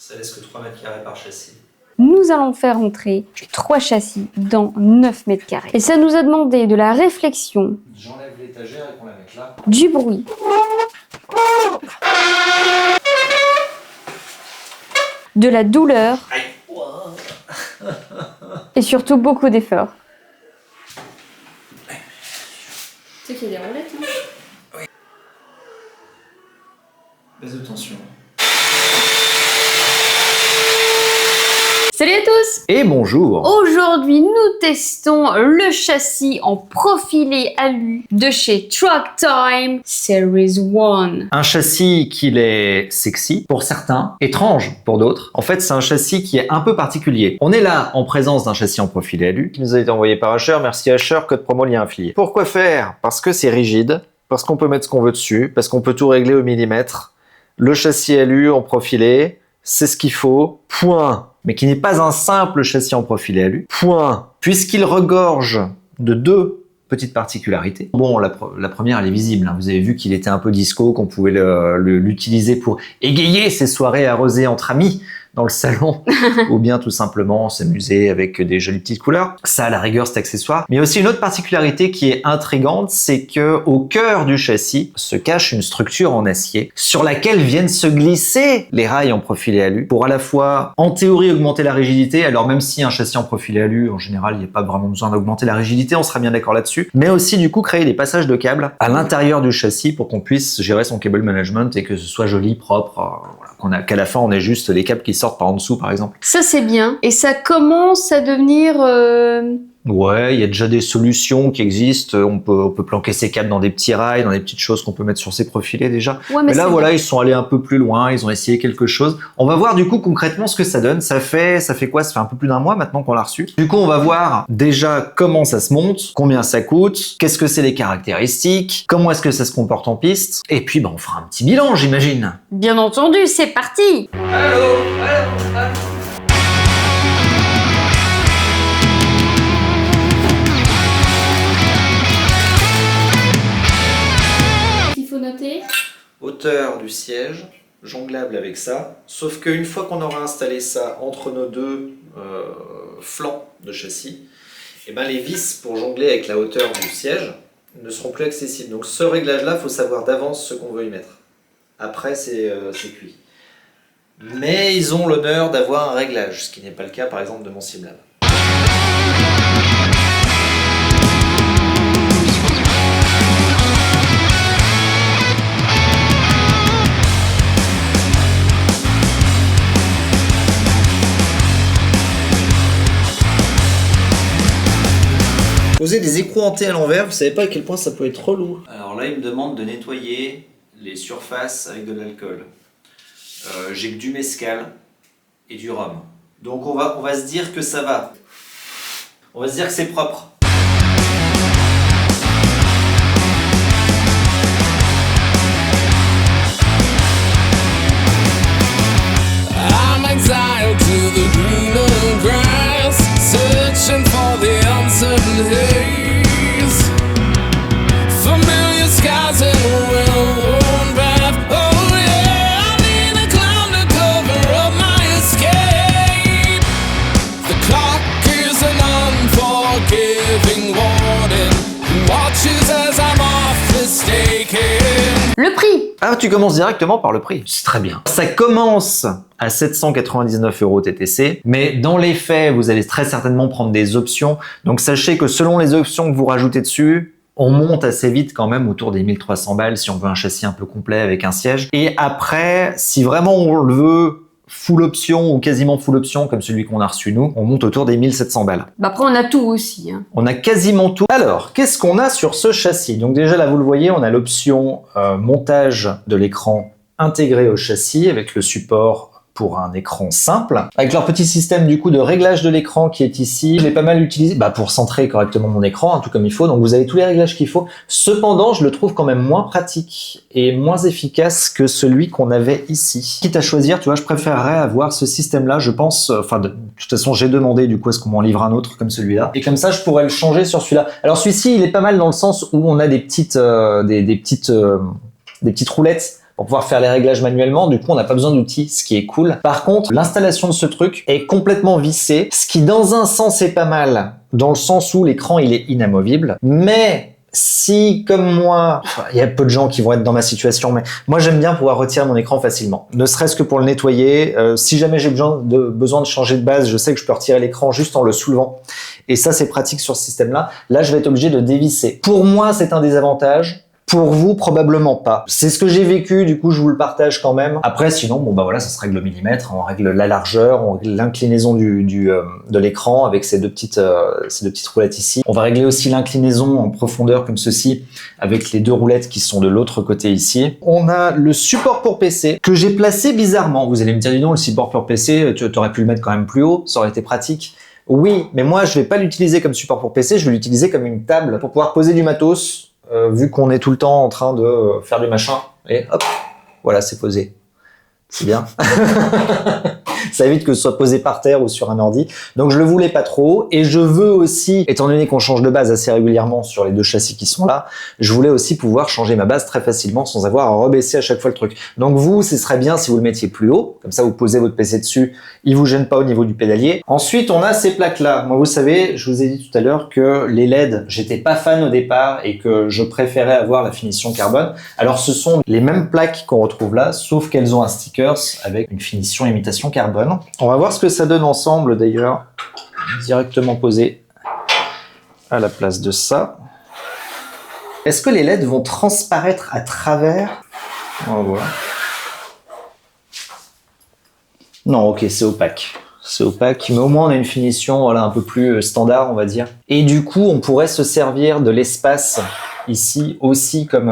Ça laisse que 3 mètres carrés par châssis. Nous allons faire entrer 3 châssis dans 9 mètres carrés. Et ça nous a demandé de la réflexion. J'enlève l'étagère et qu'on la mette là. Du bruit. De la douleur. Aïe. Et surtout beaucoup d'efforts. Tu sais qu'il y a des roulettes, hein? Oui. Baisse de tension. Salut à tous! Et bonjour! Aujourd'hui, nous testons le châssis en profilé alu de chez Truck Time Series 1. Un châssis qui est sexy pour certains, étrange pour d'autres. En fait, c'est un châssis qui est un peu particulier. On est là en présence d'un châssis en profilé alu qui nous a été envoyé par Asher. Merci Asher, code promo lien affilié. Pourquoi faire? Parce que c'est rigide, parce qu'on peut mettre ce qu'on veut dessus, parce qu'on peut tout régler au millimètre. Le châssis alu en profilé, c'est ce qu'il faut, point. Mais qui n'est pas un simple châssis en profilé alu, point. Puisqu'il regorge de 2 petites particularités. Bon, la première, elle est visible. Hein. Vous avez vu qu'il était un peu disco, qu'on pouvait l'utiliser pour égayer ces soirées arrosées entre amis dans le salon, ou bien tout simplement s'amuser avec des jolies petites couleurs. Ça, à la rigueur, c'est accessoire. Mais il y a aussi une autre particularité qui est intrigante, c'est que au cœur du châssis se cache une structure en acier sur laquelle viennent se glisser les rails en profilé alu pour à la fois, en théorie, augmenter la rigidité. Alors même si un châssis en profilé alu, en général, il n'y a pas vraiment besoin d'augmenter la rigidité, on sera bien d'accord là-dessus. Mais aussi, du coup, créer des passages de câbles à l'intérieur du châssis pour qu'on puisse gérer son cable management et que ce soit joli, propre, voilà, qu'à la fin, on ait juste les câbles qui sortent par en dessous, par exemple. Ça, c'est bien. Et ça commence à devenir... Ouais, il y a déjà des solutions qui existent. On peut planquer ses câbles dans des petits rails, dans des petites choses qu'on peut mettre sur ses profilés déjà. Ouais, mais là, voilà, ils sont allés un peu plus loin. Ils ont essayé quelque chose. On va voir du coup concrètement ce que ça donne. Ça fait quoi? Ça fait un peu plus d'un mois maintenant qu'on l'a reçu. Du coup, on va voir déjà comment ça se monte, combien ça coûte, qu'est-ce que c'est les caractéristiques, comment est-ce que ça se comporte en piste. Et puis, on fera un petit bilan, j'imagine. Bien entendu, c'est parti! Allô. Hauteur du siège, jonglable avec ça, sauf qu'une fois qu'on aura installé ça entre nos 2 flancs de châssis, et les vis pour jongler avec la hauteur du siège ne seront plus accessibles. Donc ce réglage-là, il faut savoir d'avance ce qu'on veut y mettre. Après, c'est cuit. Mais ils ont l'honneur d'avoir un réglage, ce qui n'est pas le cas par exemple de mon Simlab. Poser des écrous hantés à l'envers, vous savez pas à quel point ça peut être relou. Alors là, il me demande de nettoyer les surfaces avec de l'alcool. J'ai que du mescal et du rhum. Donc on va se dire que ça va. On va se dire que c'est propre. I'm exiled to the greener grass, searching for the uncertain haze. Familiar skies and a well-worn path. Oh yeah, I need a cloud to cover up my escape. The clock is an unforgiving warden who watches as I'm off mistaken. Le prix! Ah, tu commences directement par le prix. C'est très bien. Ça commence à 799 € TTC, mais dans les faits, vous allez très certainement prendre des options. Donc sachez que selon les options que vous rajoutez dessus, on monte assez vite quand même autour des 1300 balles si on veut un châssis un peu complet avec un siège. Et après, si vraiment on le veut full option ou quasiment full option comme celui qu'on a reçu nous, on monte autour des 1700 balles. Après, on a tout aussi. Hein. On a quasiment tout. Alors, qu'est-ce qu'on a sur ce châssis? Donc déjà là, vous le voyez, on a l'option montage de l'écran intégré au châssis avec le support pour un écran simple, avec leur petit système du coup de réglage de l'écran qui est ici. Je l'ai pas mal utilisé pour centrer correctement mon écran, tout comme il faut, donc vous avez tous les réglages qu'il faut. Cependant, je le trouve quand même moins pratique et moins efficace que celui qu'on avait ici. Quitte à choisir, tu vois, je préférerais avoir ce système-là, je pense, de toute façon j'ai demandé du coup est-ce qu'on m'en livre un autre comme celui-là, et comme ça je pourrais le changer sur celui-là. Alors celui-ci il est pas mal dans le sens où on a des petites roulettes pour pouvoir faire les réglages manuellement. Du coup, on n'a pas besoin d'outils, ce qui est cool. Par contre, l'installation de ce truc est complètement vissée, ce qui dans un sens est pas mal, dans le sens où l'écran il est inamovible. Mais si, comme moi, il y a peu de gens qui vont être dans ma situation, mais moi j'aime bien pouvoir retirer mon écran facilement. Ne serait-ce que pour le nettoyer. Si jamais j'ai besoin de changer de base, je sais que je peux retirer l'écran juste en le soulevant. Et ça, c'est pratique sur ce système-là. Là, je vais être obligé de dévisser. Pour moi, c'est un désavantage. Pour vous, probablement pas. C'est ce que j'ai vécu, du coup, je vous le partage quand même. Après, sinon, bon, bah voilà, ça se règle au millimètre. On règle la largeur, on règle l'inclinaison de l'écran avec ces deux petites roulettes ici. On va régler aussi l'inclinaison en profondeur comme ceci avec les deux roulettes qui sont de l'autre côté ici. On a le support pour PC que j'ai placé bizarrement. Vous allez me dire, dis donc, le support pour PC, tu aurais pu le mettre quand même plus haut, ça aurait été pratique. Oui, mais moi, je vais pas l'utiliser comme support pour PC, je vais l'utiliser comme une table pour pouvoir poser du matos. Vu qu'on est tout le temps en train de faire du machin, et hop, voilà, c'est posé. C'est bien. Ça évite que ce soit posé par terre ou sur un ordi. Donc je le voulais pas trop. Et je veux aussi, étant donné qu'on change de base assez régulièrement sur les deux châssis qui sont là, je voulais aussi pouvoir changer ma base très facilement sans avoir à rebaisser à chaque fois le truc. Donc vous, ce serait bien si vous le mettiez plus haut. Comme ça, vous posez votre PC dessus. Il vous gêne pas au niveau du pédalier. Ensuite, on a ces plaques-là. Moi, vous savez, je vous ai dit tout à l'heure que les LED, j'étais pas fan au départ et que je préférais avoir la finition carbone. Alors, ce sont les mêmes plaques qu'on retrouve là, sauf qu'elles ont un sticker avec une finition imitation carbone. On va voir ce que ça donne ensemble d'ailleurs, directement posé à la place de ça. Est-ce que les LED vont transparaître à travers? On va voir. Non, ok, c'est opaque. C'est opaque, mais au moins on a une finition voilà, un peu plus standard, on va dire. Et du coup, on pourrait se servir de l'espace ici aussi comme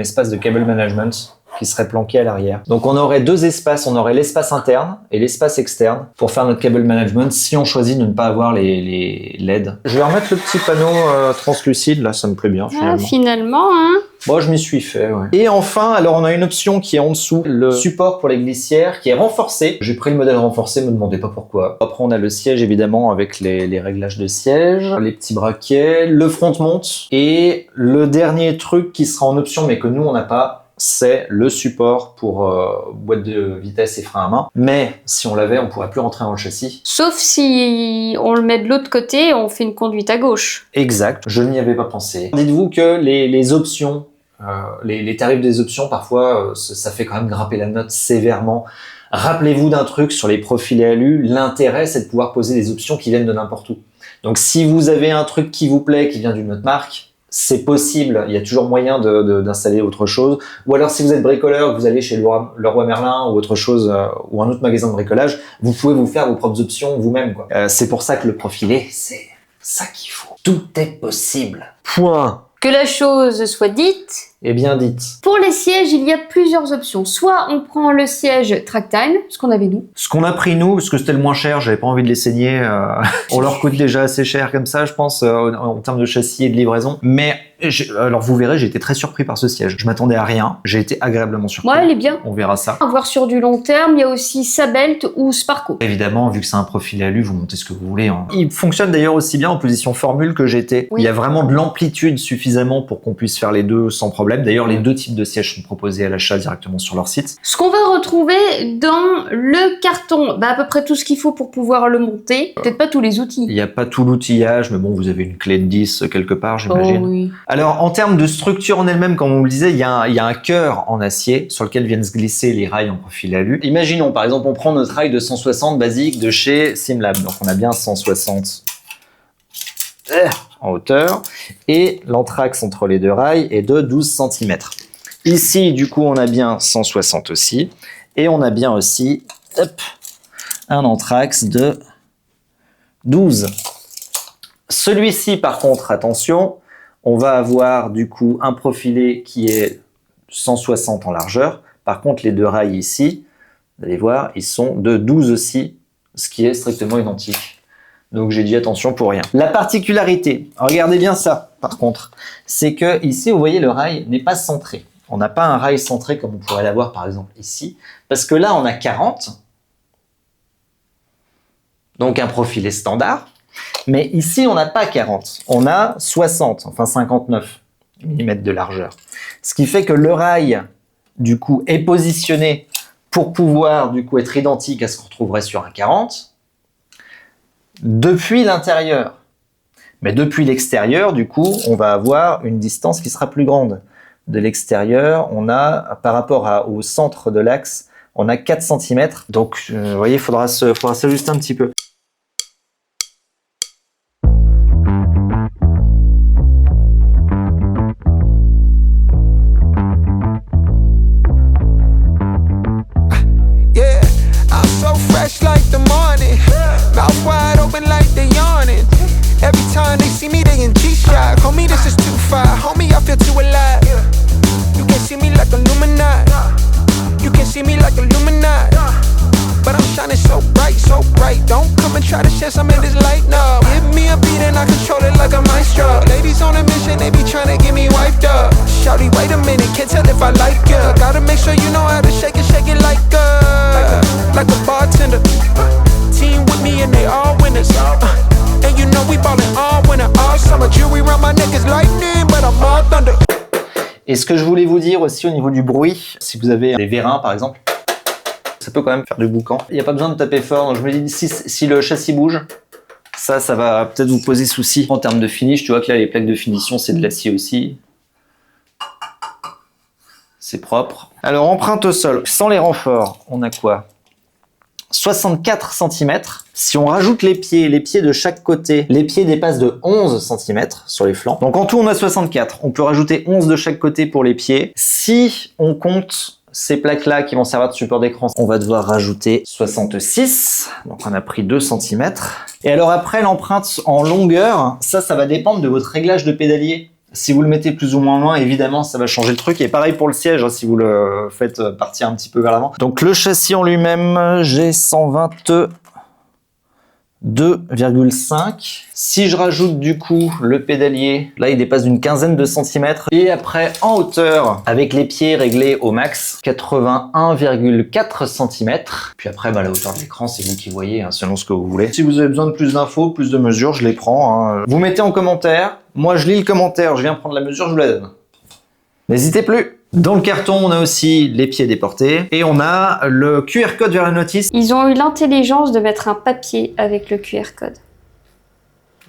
espace de cable management qui serait planqué à l'arrière. Donc on aurait deux espaces, on aurait l'espace interne et l'espace externe pour faire notre cable management si on choisit de ne pas avoir les LED. Je vais remettre le petit panneau translucide, là ça me plaît bien finalement. Ah, finalement, hein. Bon, je m'y suis fait, ouais. Et enfin, alors on a une option qui est en dessous, le support pour les glissières qui est renforcé. J'ai pris le modèle renforcé, me demandez pas pourquoi. Après, on a le siège évidemment avec les réglages de siège, les petits braquets, le front mount et le dernier truc qui sera en option mais que nous on n'a pas, c'est le support pour boîte de vitesse et frein à main. Mais si on l'avait, on pourrait plus rentrer dans le châssis. Sauf si on le met de l'autre côté, on fait une conduite à gauche. Exact, je n'y avais pas pensé. Dites-vous que les options, les tarifs des options, parfois, ça fait quand même grimper la note sévèrement. Rappelez-vous d'un truc sur les profilés alu, l'intérêt c'est de pouvoir poser des options qui viennent de n'importe où. Donc si vous avez un truc qui vous plaît, qui vient d'une autre marque, c'est possible, il y a toujours moyen d'installer autre chose. Ou alors si vous êtes bricoleur, que vous allez chez Leroy Merlin ou autre chose, ou un autre magasin de bricolage, vous pouvez vous faire vos propres options vous-même. C'est pour ça que le profilé, c'est ça qu'il faut. Tout est possible. Point. Que la chose soit dite. Et bien dite. Pour les sièges, il y a plusieurs options. Soit on prend le siège Tractime, ce qu'on avait nous. Ce qu'on a pris nous, parce que c'était le moins cher, j'avais pas envie de les saigner. On leur coûte déjà assez cher comme ça, je pense, en termes de châssis et de livraison. Mais alors vous verrez, j'ai été très surpris par ce siège. Je m'attendais à rien. J'ai été agréablement surpris. Ouais, elle est bien. On verra ça. À voir sur du long terme, il y a aussi Sabelt ou Sparco. Évidemment, vu que c'est un profil alu, vous montez ce que vous voulez. Hein. Il fonctionne d'ailleurs aussi bien en position formule que GT. Oui. Il y a vraiment de l'amplitude suffisamment pour qu'on puisse faire les deux sans problème. D'ailleurs, les deux types de sièges sont proposés à l'achat directement sur leur site. Ce qu'on va retrouver dans le carton, à peu près tout ce qu'il faut pour pouvoir le monter. Peut-être pas tous les outils. Il n'y a pas tout l'outillage, mais bon, vous avez une clé de 10 quelque part, j'imagine. Oh oui. Alors, en termes de structure en elle-même, comme on vous le disait, il y a un cœur en acier sur lequel viennent se glisser les rails en profil alu. Imaginons, par exemple, on prend notre rail de 160 basique de chez Simlab. Donc, on a bien 160 en hauteur. Et l'anthrax entre les deux rails est de 12 cm. Ici, du coup, on a bien 160 aussi. Et on a bien aussi un anthrax de 12. Celui-ci, par contre, attention, on va avoir du coup un profilé qui est 160 en largeur. Par contre, les deux rails ici, vous allez voir, ils sont de 12 aussi, ce qui est strictement identique. Donc j'ai dit attention pour rien. La particularité, regardez bien ça par contre, c'est que ici, vous voyez, le rail n'est pas centré. On n'a pas un rail centré comme on pourrait l'avoir par exemple ici, parce que là on a 40, donc un profilé standard, mais ici on n'a pas 40, on a 60, enfin 59 mm de largeur. Ce qui fait que le rail du coup, est positionné pour pouvoir, du coup, être identique à ce qu'on retrouverait sur un 40 depuis l'intérieur. Mais depuis l'extérieur, du coup, on va avoir une distance qui sera plus grande. De l'extérieur, on a, par rapport au centre de l'axe, on a 4 cm. Donc, vous voyez, il faudra s'ajuster un petit peu. Yeah, I'm so fresh like the morning. Mouth wide open like they yawning. Every time they see me, they in G-Shock. Homie, this is too far. Homie, I feel too alive. You can see me like Illuminati. You can see me like Illuminati. But I'm shining so bright, so bright. Don't come and try to share some of this light, no. Give me a beat and I control it like a maestro. Ladies on a mission, they be trying to get me wiped up. Shawty, wait a minute, can't tell if I like ya. Gotta make sure you know how to shake it like a bartender. Team with me and they all winners. And you know we ballin' all winter, all summer. Jewelry around my neck is lightning, but I'm all thunder. Et ce que je voulais vous dire aussi au niveau du bruit, si vous avez des vérins par exemple, ça peut quand même faire du boucan. Il n'y a pas besoin de taper fort, donc je me dis si le châssis bouge, ça va peut-être vous poser souci. En termes de finish, tu vois que là les plaques de finition c'est de l'acier aussi. C'est propre. Alors empreinte au sol, sans les renforts, on a quoi ? 64 cm. Si on rajoute les pieds de chaque côté, les pieds dépassent de 11 cm sur les flancs. Donc en tout, on a 64. On peut rajouter 11 de chaque côté pour les pieds. Si on compte ces plaques-là qui vont servir de support d'écran, on va devoir rajouter 66. Donc on a pris 2 cm. Et alors après, l'empreinte en longueur, ça va dépendre de votre réglage de pédalier. Si vous le mettez plus ou moins loin, évidemment, ça va changer le truc. Et pareil pour le siège, hein, si vous le faites partir un petit peu vers l'avant. Donc le châssis en lui-même, j'ai 122,5. Si je rajoute du coup le pédalier, là il dépasse d'une quinzaine de centimètres. Et après en hauteur, avec les pieds réglés au max, 81,4 cm. Puis après la hauteur de l'écran, c'est vous qui voyez, hein, selon ce que vous voulez. Si vous avez besoin de plus d'infos, plus de mesures, je les prends. Hein. Vous mettez en commentaire. Moi je lis le commentaire, je viens prendre la mesure, je vous la donne. N'hésitez plus. Dans le carton, on a aussi les pieds déportés et on a le QR code vers la notice. Ils ont eu l'intelligence de mettre un papier avec le QR code.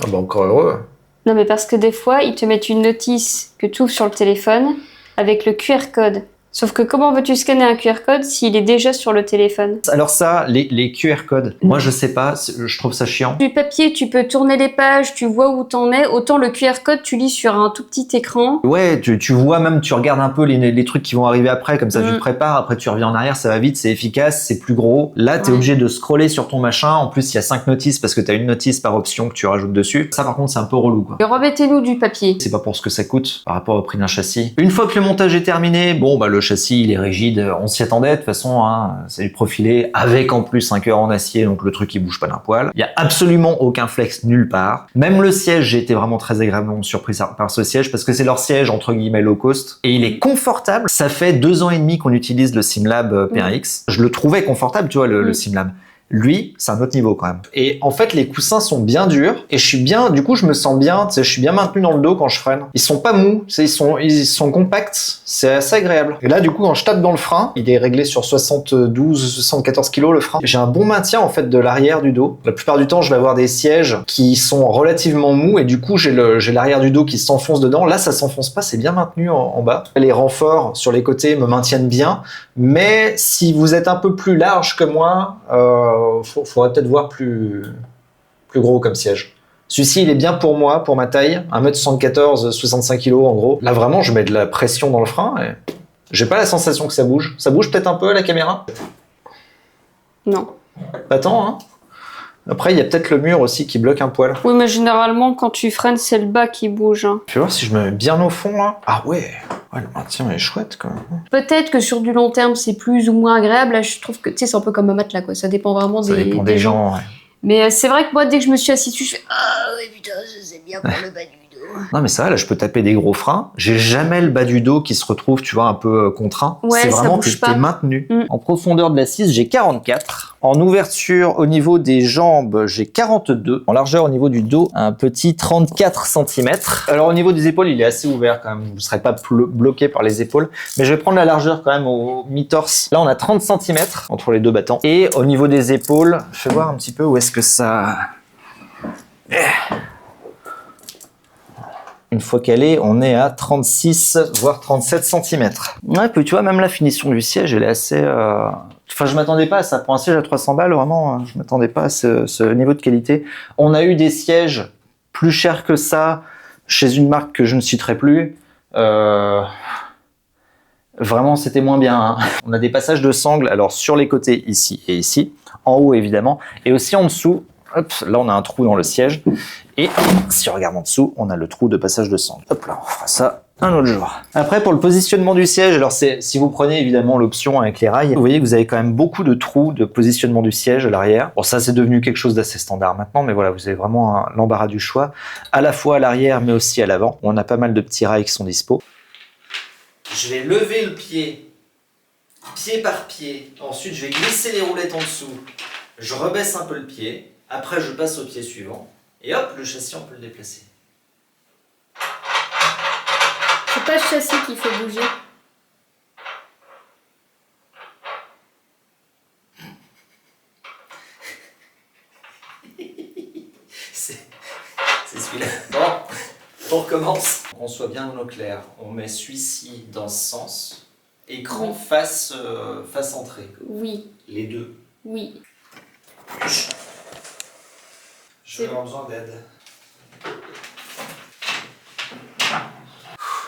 Ah bah encore heureux. Non mais parce que des fois, ils te mettent une notice que tu ouvres sur le téléphone avec le QR code. Sauf que comment veux-tu scanner un QR code s'il est déjà sur le téléphone ? Alors ça, les QR codes, moi je sais pas, je trouve ça chiant. Du papier, tu peux tourner les pages, tu vois où t'en es. Autant le QR code, tu lis sur un tout petit écran. Ouais, tu vois même, tu regardes un peu les trucs qui vont arriver après, comme ça tu te prépares, après tu reviens en arrière, ça va vite, c'est efficace, c'est plus gros. Là, t'es obligé de scroller sur ton machin. En plus, il y a 5 notices parce que t'as une notice par option que tu rajoutes dessus. Ça par contre, c'est un peu relou quoi. Et remettez-nous du papier. C'est pas pour ce que ça coûte par rapport au prix d'un châssis. Une fois que le montage est terminé, bon bah le châssis il est rigide, on s'y attendait de toute façon, hein, c'est du profilé avec en plus un cœur en acier, donc le truc il bouge pas d'un poil. Il y a absolument aucun flex nulle part. Même le siège, j'ai été vraiment très agréablement surpris par ce siège parce que c'est leur siège entre guillemets low cost et il est confortable. Ça fait 2 ans et demi qu'on utilise le Simlab PRX. Je le trouvais confortable, tu vois, le Simlab. Lui, c'est un autre niveau quand même. Et en fait, les coussins sont bien durs et je suis bien, du coup, je me sens bien, tu sais, je suis bien maintenu dans le dos quand je freine. Ils sont pas mous, tu sais, ils sont compacts, c'est assez agréable. Et là, du coup, quand je tape dans le frein, il est réglé sur 72-74 kg le frein. J'ai un bon maintien en fait de l'arrière du dos. La plupart du temps, je vais avoir des sièges qui sont relativement mous et du coup, j'ai l'arrière du dos qui s'enfonce dedans. Là, ça s'enfonce pas, c'est bien maintenu en bas. Les renforts sur les côtés me maintiennent bien, mais si vous êtes un peu plus large que moi, faudrait peut-être voir plus gros comme siège. Celui-ci, il est bien pour moi, pour ma taille, 1m74, 65 kg en gros. Là, vraiment, je mets de la pression dans le frein et j'ai pas la sensation que ça bouge. Ça bouge peut-être un peu à la caméra ? Non. Pas tant, hein ? Après, il y a peut-être le mur aussi qui bloque un poil. Oui, mais généralement, quand tu freines, c'est le bas qui bouge. Hein. Je vais voir si je me mets bien au fond, là. Ah ouais, le maintien est chouette, quand même. Peut-être que sur du long terme, c'est plus ou moins agréable. Là, je trouve que, tu sais, c'est un peu comme un matelas, quoi. Ça dépend vraiment Ça dépend des gens, ouais. Mais c'est vrai que moi, dès que je me suis assis dessus, je fais « Ah, ouais, putain, c'est bien pour le bas du dos. » Non mais ça va, là je peux taper des gros freins. J'ai jamais le bas du dos qui se retrouve, tu vois, un peu contraint. Ouais, c'est ça vraiment bouge que t'es pas. maintenu. En profondeur de l'assise, j'ai 44. En ouverture au niveau des jambes, j'ai 42. En largeur au niveau du dos, un petit 34 cm. Alors au niveau des épaules, il est assez ouvert quand même. Vous ne serez pas bloqué par les épaules. Mais je vais prendre la largeur quand même au mi-torse. Là, on a 30 cm entre les deux battants. Et au niveau des épaules, je vais voir un petit peu où est-ce que ça... Une fois qu'elle est, on est à 36 voire 37 cm. Ouais, puis tu vois, même la finition du siège, elle est assez... Enfin, je m'attendais pas à ça. Pour un siège à 300 balles, vraiment, je m'attendais pas à ce niveau de qualité. On a eu des sièges plus chers que ça chez une marque que je ne citerai plus. Vraiment, c'était moins bien. Hein. On a des passages de sangle, alors sur les côtés, ici et ici. En haut, évidemment. Et aussi en dessous. Hop, là, on a un trou dans le siège. Et si on regarde en dessous, on a le trou de passage de sangle. Hop là, on fera ça un autre jour. Après, pour le positionnement du siège, alors si vous prenez évidemment l'option avec les rails, vous voyez que vous avez quand même beaucoup de trous de positionnement du siège à l'arrière. Bon, ça, c'est devenu quelque chose d'assez standard maintenant, mais voilà, vous avez vraiment l'embarras du choix, à la fois à l'arrière, mais aussi à l'avant. On a pas mal de petits rails qui sont dispo. Je vais lever le pied, pied par pied. Ensuite, je vais glisser les roulettes en dessous. Je rebaisse un peu le pied. Après, je passe au pied suivant. Et hop, le châssis, on peut le déplacer. C'est pas le châssis qu'il faut bouger. C'est celui-là. Bon, on recommence. On soit bien au clair. On met celui-ci dans ce sens. Écran face entrée. Oui, Les deux. oui. Je vais avoir besoin d'aide.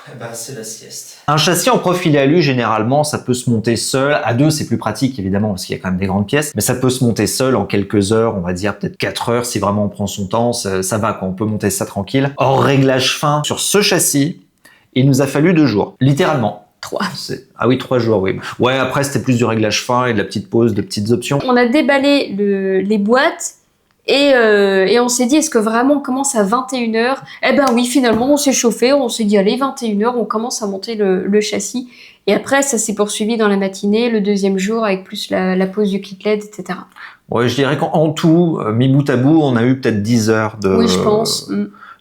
Eh ben, c'est la sieste. Un châssis en profil alu, généralement, ça peut se monter seul. À deux, c'est plus pratique, évidemment, parce qu'il y a quand même des grandes pièces. Mais ça peut se monter seul en quelques heures, on va dire peut-être 4 heures, si vraiment on prend son temps. Ça va, quoi. On peut monter ça tranquille. Hors réglage fin sur ce châssis, il nous a fallu 2 jours. Littéralement. 3. Ah oui, 3 jours, oui. Ouais, après, c'était plus du réglage fin et de la petite pause, de petites options. On a déballé les boîtes et on s'est dit, est-ce que vraiment on commence à 21h? Eh ben oui, finalement, on s'est chauffé, on s'est dit, allez, 21h, on commence à monter le châssis. Et après, ça s'est poursuivi dans la matinée, le deuxième jour, avec plus la pose du kit LED, etc. Ouais, je dirais qu'en tout, mis bout à bout, on a eu peut-être 10 heures Oui, je pense.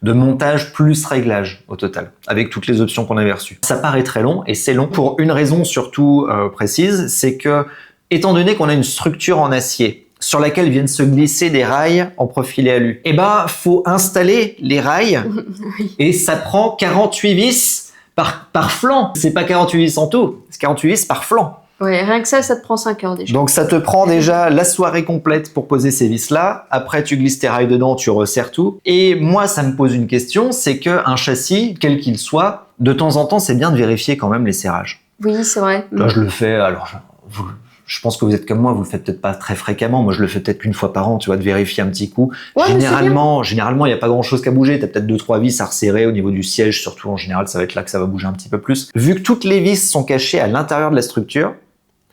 de montage plus réglage au total, avec toutes les options qu'on avait reçues. Ça paraît très long, et c'est long pour une raison surtout précise, c'est que, étant donné qu'on a une structure en acier, sur laquelle viennent se glisser des rails en profilé alu, eh ben, faut installer les rails, et ça prend 48 vis par flanc. C'est pas 48 vis en tout, c'est 48 vis par flanc. Ouais, rien que ça te prend 5 heures déjà. Donc ça te prend déjà la soirée complète pour poser ces vis-là. Après, tu glisses tes rails dedans, tu resserres tout. Et moi, ça me pose une question, c'est qu'un châssis, quel qu'il soit, de temps en temps, c'est bien de vérifier quand même les serrages. Oui, c'est vrai. Là, je le fais, alors je pense que vous êtes comme moi, vous le faites peut-être pas très fréquemment. Moi, je le fais peut-être qu'une fois par an, tu vois, de vérifier un petit coup. Ouais, généralement, il n'y a pas grand-chose qu'à bouger. Tu as peut-être 2-3 vis à resserrer au niveau du siège, surtout en général, ça va être là que ça va bouger un petit peu plus. Vu que toutes les vis sont cachées à l'intérieur de la structure,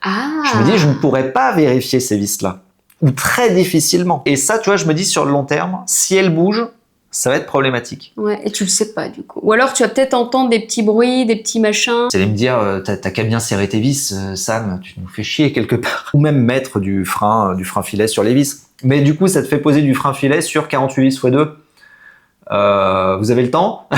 je me dis, je ne pourrais pas vérifier ces vis-là. Ou très difficilement. Et ça, tu vois, je me dis, sur le long terme, si elles bougent, ça va être problématique. Ouais, et tu le sais pas, du coup. Ou alors, tu vas peut-être entendre des petits bruits, des petits machins. Vous allez me dire, t'as qu'à bien serrer tes vis, Sam, tu nous fais chier quelque part. Ou même mettre du frein filet sur les vis. Mais du coup, ça te fait poser du frein filet sur 48 vis x 2. Vous avez le temps?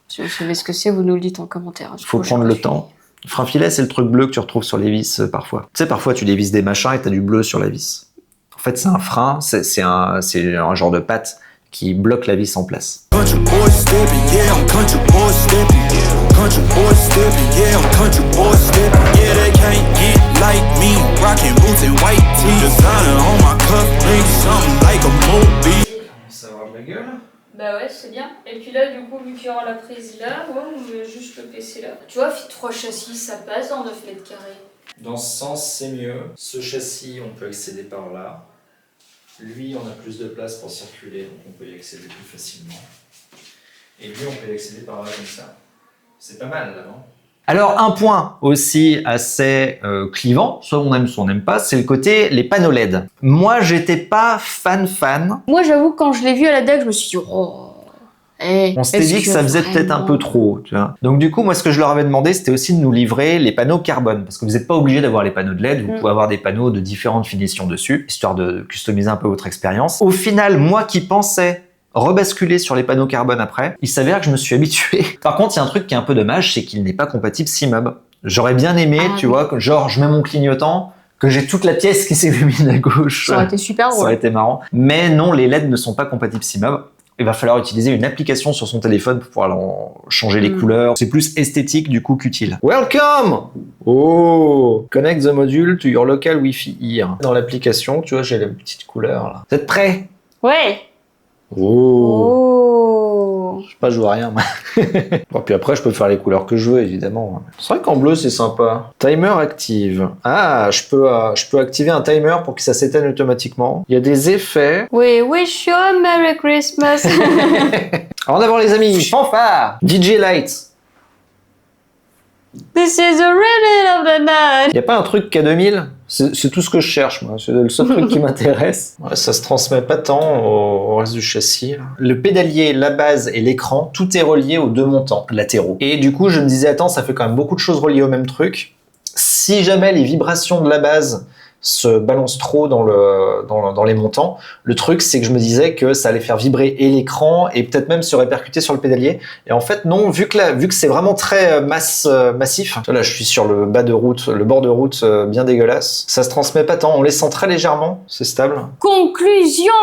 Si vous savez ce que c'est, vous nous le dites en commentaire. Il faut prendre le temps. Frein filet, c'est le truc bleu que tu retrouves sur les vis parfois. Tu sais, parfois tu dévisses des machins et t'as du bleu sur la vis. En fait, c'est un frein, c'est un genre de patte qui bloque la vis en place. Country boy stepping, yeah, I'm country boy stepping. Country boy stepping, yeah, I'm country boy stepping. Yeah, they can't get like me. Rocking boots and white tee. Designer on my cuff, ain't something like a movie. Ça va avoir de la gueule. Bah ouais, c'est bien. Et puis là, du coup, vu qu'il y aura la prise là, ouais, on met juste le PC là. Tu vois, 3 châssis, ça passe dans 9 mètres carrés. Dans ce sens, c'est mieux. Ce châssis, on peut accéder par là. Lui, on a plus de place pour circuler, donc on peut y accéder plus facilement. Et lui, on peut y accéder par là comme ça. C'est pas mal, là, non? Alors, un point aussi assez clivant, soit on aime, soit on n'aime pas, c'est le côté les panneaux LED. Moi, j'étais pas fan. Moi, j'avoue, quand je l'ai vu à la DAC, je me suis dit, oh. On s'était dit que ça faisait peut-être un peu trop, tu vois. Donc du coup, moi, ce que je leur avais demandé, c'était aussi de nous livrer les panneaux carbone, parce que vous n'êtes pas obligé d'avoir les panneaux de LED, vous pouvez avoir des panneaux de différentes finitions dessus, histoire de customiser un peu votre expérience. Au final, moi qui pensais rebasculer sur les panneaux carbone après, il s'avère que je me suis habitué. Par contre, il y a un truc qui est un peu dommage, c'est qu'il n'est pas compatible CMUB. J'aurais bien aimé, tu vois, que genre je mets mon clignotant, que j'ai toute la pièce qui s'illumine à gauche. Ça aurait été super drôle. Ça aurait été marrant. Mais non, les LED ne sont pas compatibles CMUB. Il va falloir utiliser une application sur son téléphone pour pouvoir changer les couleurs. C'est plus esthétique du coup qu'utile. Welcome! Oh! Connect the module to your local Wi-Fi here. Dans l'application, tu vois, j'ai la petite couleur là. Vous êtes prêts? Ouais. Oh! Je sais pas, je vois rien. Bon, puis après, je peux faire les couleurs que je veux, évidemment. C'est vrai qu'en bleu, c'est sympa. Timer active. Ah, je peux activer un timer pour que ça s'éteigne automatiquement. Il y a des effets. We wish you a Merry Christmas. En avant, les amis. Fanfare. DJ Light. This is the rhythm of the night. Il n'y a pas un truc K2000? C'est tout ce que je cherche, moi. C'est le seul truc qui m'intéresse. Ouais, ça se transmet pas tant au reste du châssis. Le pédalier, la base et l'écran, tout est relié aux deux montants latéraux. Et du coup, je me disais, attends, ça fait quand même beaucoup de choses reliées au même truc. Si jamais les vibrations de la base se balancent trop dans les montants, le truc c'est que je me disais que ça allait faire vibrer et l'écran et peut-être même se répercuter sur le pédalier, et en fait non, vu que c'est vraiment très massif, là je suis sur le bas de route, le bord de route bien dégueulasse, ça se transmet pas tant, on les sent très légèrement, c'est stable. Conclusion.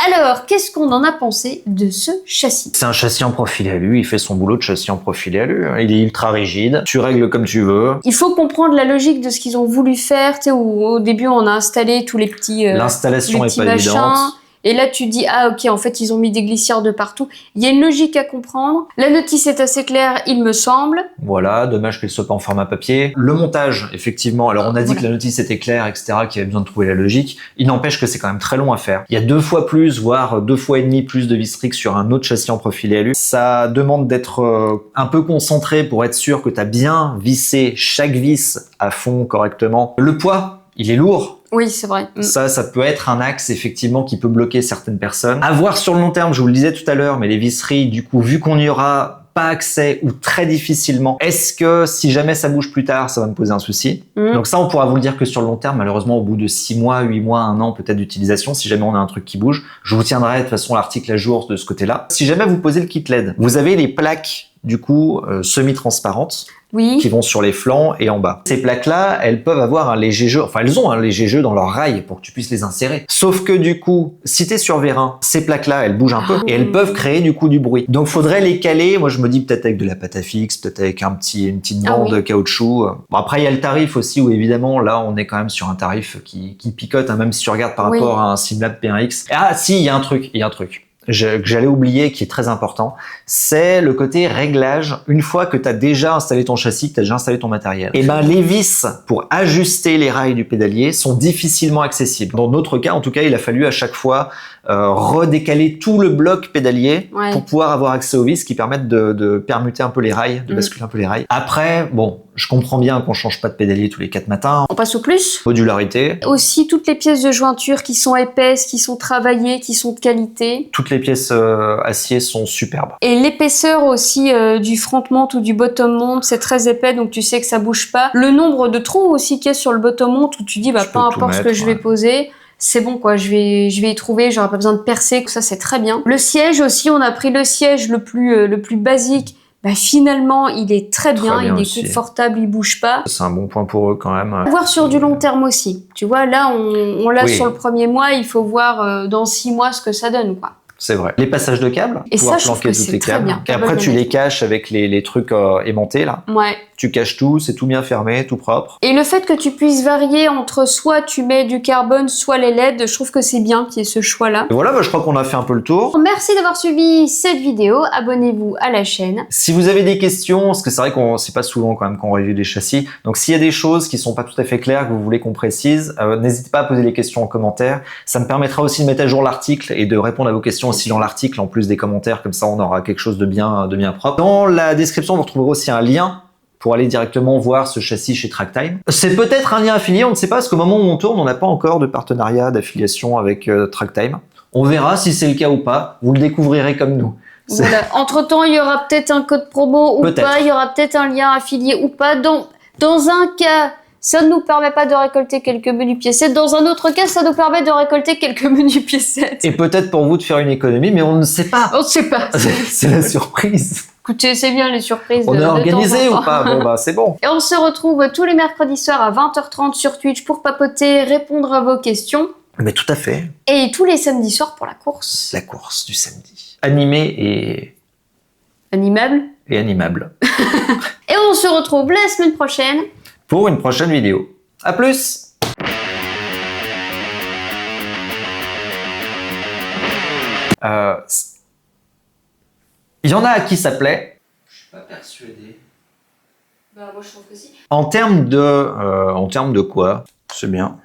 Alors, qu'est-ce qu'on en a pensé de ce châssis? C'est un châssis en profil alu, il fait son boulot de châssis en profil alu, il est ultra rigide, tu règles comme tu veux. Il faut comprendre la logique de ce qu'ils ont voulu faire, tu sais, où au début on a installé tous les petits l'installation est pas machins, évidente. et là tu dis ah ok, en fait ils ont mis des glissières de partout. Il y a une logique à comprendre. La notice est assez claire, il me semble. Voilà, dommage qu'elle soit pas en format papier. Le montage, effectivement, alors on a dit que la notice était claire, etc., qu'il y avait besoin de trouver la logique. Il n'empêche que c'est quand même très long à faire. Il y a 2 fois plus, voire 2 fois et demi plus de vis rig sur un autre châssis en profil alu. Ça demande d'être un peu concentré pour être sûr que tu as bien vissé chaque vis à fond correctement. Le poids, il est lourd. Oui, c'est vrai. Ça peut être un axe, effectivement, qui peut bloquer certaines personnes. À voir sur le long terme, je vous le disais tout à l'heure, mais les visseries, du coup, vu qu'on n'y aura pas accès ou très difficilement, est-ce que si jamais ça bouge plus tard, ça va me poser un souci? Donc ça, on pourra vous le dire que sur le long terme, malheureusement, au bout de 6 mois, 8 mois, 1 an peut-être d'utilisation, si jamais on a un truc qui bouge, je vous tiendrai de toute façon l'article à jour de ce côté-là. Si jamais vous posez le kit LED, vous avez les plaques du coup semi-transparentes Oui. qui vont sur les flancs et en bas. Ces plaques-là, elles peuvent avoir un léger jeu, enfin elles ont un léger jeu dans leur rail pour que tu puisses les insérer. Sauf que du coup, si t'es sur vérin, ces plaques-là, elles bougent un peu et elles peuvent créer du coup du bruit. Donc faudrait les caler, moi je me dis peut-être avec de la pâte à fixe, peut-être avec une petite bande de caoutchouc. Bon, après il y a le tarif aussi où évidemment là on est quand même sur un tarif qui picote, hein, même si tu regardes par rapport à un Simlab P1X. Ah si, il y a un truc. Que j'allais oublier, qui est très important, c'est le côté réglage. Une fois que tu as déjà installé ton châssis, que tu as déjà installé ton matériel, et ben les vis pour ajuster les rails du pédalier sont difficilement accessibles. Dans notre cas, en tout cas, il a fallu à chaque fois redécaler tout le bloc pédalier pour pouvoir avoir accès aux vis qui permettent de permuter un peu les rails, de basculer un peu les rails. Après, bon, je comprends bien qu'on change pas de pédalier tous les 4 matins. On passe au plus. Modularité. Aussi, toutes les pièces de jointure qui sont épaisses, qui sont travaillées, qui sont de qualité. Toutes les pièces acier sont superbes. Et l'épaisseur aussi du front mount ou du bottom mount, c'est très épais, donc tu sais que ça bouge pas. Le nombre de trous aussi qu'il y a sur le bottom mount où tu dis, bah, peu importe ce que je vais poser, c'est bon quoi, je vais y trouver, j'aurai pas besoin de percer, ça c'est très bien. Le siège aussi, on a pris le siège le plus basique. Bah finalement, il est très bien, il est confortable, il bouge pas. C'est un bon point pour eux quand même. Voir sur du long terme aussi. Tu vois, là, on l'a sur le premier mois, il faut voir dans 6 mois ce que ça donne, quoi. C'est vrai. Les passages de câbles, et ça, je trouve que c'est très bien. Et après, tu les caches avec les trucs aimantés, là. Ouais. Tu caches tout, c'est tout bien fermé, tout propre. Et le fait que tu puisses varier entre soit tu mets du carbone, soit les LED, je trouve que c'est bien qu'il y ait ce choix-là. Et voilà, bah, je crois qu'on a fait un peu le tour. Merci d'avoir suivi cette vidéo. Abonnez-vous à la chaîne. Si vous avez des questions, parce que c'est vrai qu'on c'est pas souvent quand même qu'on review des châssis, donc s'il y a des choses qui sont pas tout à fait claires, que vous voulez qu'on précise, n'hésitez pas à poser les questions en commentaire. Ça me permettra aussi de mettre à jour l'article et de répondre à vos questions aussi dans l'article, en plus des commentaires, comme ça on aura quelque chose de bien propre. Dans la description, vous retrouverez aussi un lien pour aller directement voir ce châssis chez Tractime. C'est peut-être un lien affilié, on ne sait pas, parce qu'au moment où on tourne, on n'a pas encore de partenariat, d'affiliation avec Tractime. On verra si c'est le cas ou pas, vous le découvrirez comme nous. Voilà. Entre-temps, il y aura peut-être un code promo ou Peut-être. pas, il y aura peut-être un lien affilié ou pas. Dans un cas, ça ne nous permet pas de récolter quelques menus piécettes. Dans un autre cas, ça nous permet de récolter quelques menus piécettes. Et peut-être pour vous de faire une économie, mais on ne sait pas. On ne sait pas. C'est la surprise. Écoutez, c'est bien les surprises. On de est temps organisé en ou temps. pas? Bon bah c'est bon. Et on se retrouve tous les mercredis soirs à 20h30 sur Twitch pour papoter, répondre à vos questions. Mais tout à fait. Et tous les samedis soirs pour la course. La course du samedi. Animée et Animable. animable. Et on se retrouve la semaine prochaine. Pour une prochaine vidéo. À plus! Il y en a à qui ça plaît. Je suis pas persuadé. Bah, moi je trouve que si. En termes de quoi? C'est bien.